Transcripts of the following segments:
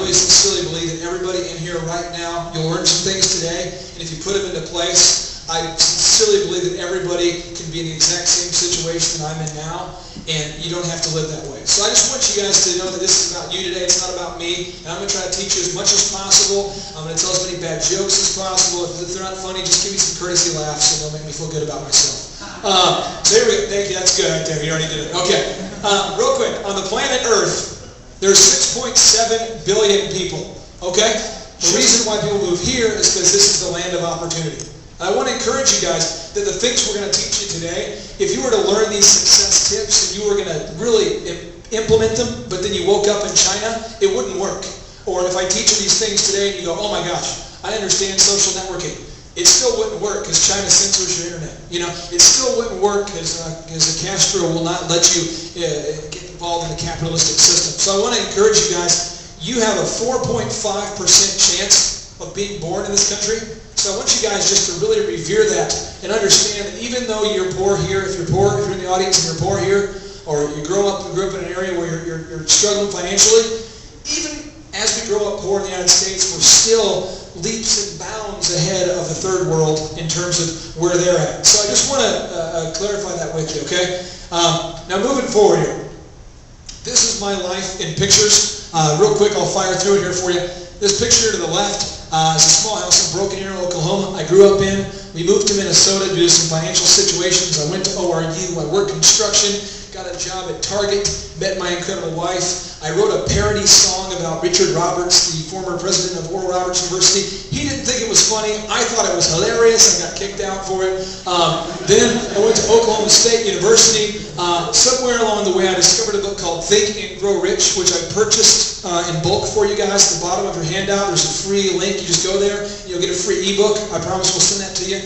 really sincerely believe that everybody in here right now, you'll learn some things today, and if you put them into place, I sincerely believe that everybody can be in the exact same situation that I'm in now, and you don't have to live that way. So I just want you guys to know that this is about you today. It's not about me, and I'm going to try to teach you as much as possible. I'm going to tell as many bad jokes as possible. If they're not funny, just give me some courtesy laughs, and they'll make me feel good about myself. So here we go. Thank you. That's good right there. You already did it. Okay. Real quick. On the planet Earth, there's 6.7 billion people. Okay? The reason why people move here is because this is the land of opportunity. I want to encourage you guys that the things we're going to teach you today, if you were to learn these success tips and you were going to really implement them, but then you woke up in China, it wouldn't work. Or if I teach you these things today and you go, oh my gosh, I understand social networking. It still wouldn't work because China censors your internet. You know, it still wouldn't work because Castro will not let you get involved in the capitalistic system. So I want to encourage you guys, you have a 4.5% chance of being born in this country. So I want you guys just to really revere that and understand that even though you're poor here, if you're in the audience and you're poor here, or you grew up in an area where you're struggling financially, even as we grow up poor in the United States, we're still leaps and bounds ahead of the third world in terms of where they're at. So I just want to clarify that with you, okay? Now moving forward here. This is my life in pictures. Real quick, I'll fire through it here for you. This picture to the left is a small house in Broken Arrow, Oklahoma. I grew up in. We moved to Minnesota due to some financial situations. I went to ORU. I worked construction, got a job at Target, met my incredible wife. I wrote a parody song about Richard Roberts, the former president of Oral Roberts University. He didn't think it was funny. I thought it was hilarious. I got kicked out for it. Then I went to Oklahoma State University. Somewhere along the way, I discovered a book called Think and Grow Rich, which I purchased in bulk for you guys. At the bottom of your handout, there's a free link. You just go there, and you'll get a free ebook. I promise we'll send that to you.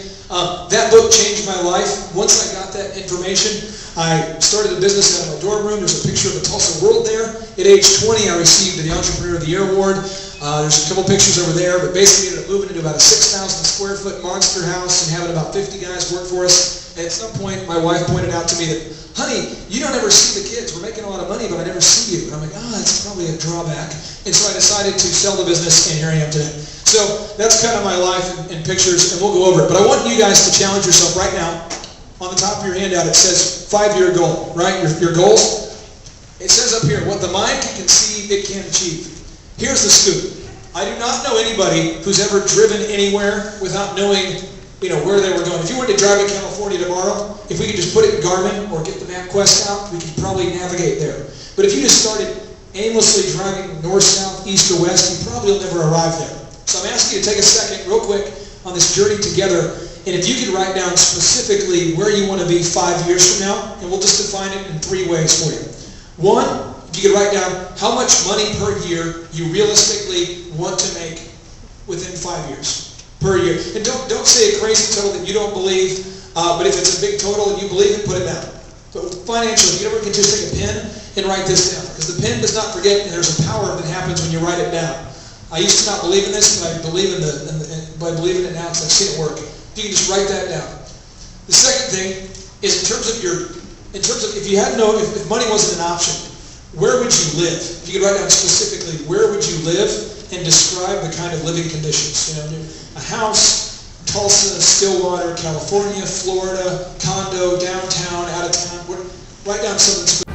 That book changed my life. Once I got that information, I started a business out of my dorm room. There's a picture of the Tulsa World there. At age 20, I received the Entrepreneur of the Year Award. There's a couple pictures over there, but basically ended up moving into about a 6,000 square foot monster house and having about 50 guys work for us. And at some point, my wife pointed out to me that, honey, you don't ever see the kids. We're making a lot of money, but I never see you. And I'm like, that's probably a drawback. And so I decided to sell the business, and here I am today. So that's kind of my life in pictures, and we'll go over it. But I want you guys to challenge yourself right now. On the top of your handout, it says 5-year goal, right? Your goals. It says up here, what the mind can conceive, it can achieve. Here's the scoop. I do not know anybody who's ever driven anywhere without knowing, where they were going. If you wanted to drive to California tomorrow, if we could just put it in Garmin or get the MapQuest out, we could probably navigate there. But if you just started aimlessly driving north, south, east, or west, you probably will never arrive there. So I'm asking you to take a second, real quick, on this journey together. And if you could write down specifically where you want to be 5 years from now, and we'll just define it in 3 ways for you. One, if you could write down how much money per year you realistically want to make within 5 years per year. And don't say a crazy total that you don't believe, but if it's a big total and you believe it, put it down. So financially, if you ever can just take a pen and write this down, because the pen does not forget, and there's a power that happens when you write it down. I used to not believe in this, but I believe in it now because I've seen it work. You can just write that down. The second thing is in terms of if money wasn't an option, where would you live? If you could write down specifically where would you live and describe the kind of living conditions. A house, Tulsa, Stillwater, California, Florida, condo, downtown, out of town. Write down something specific.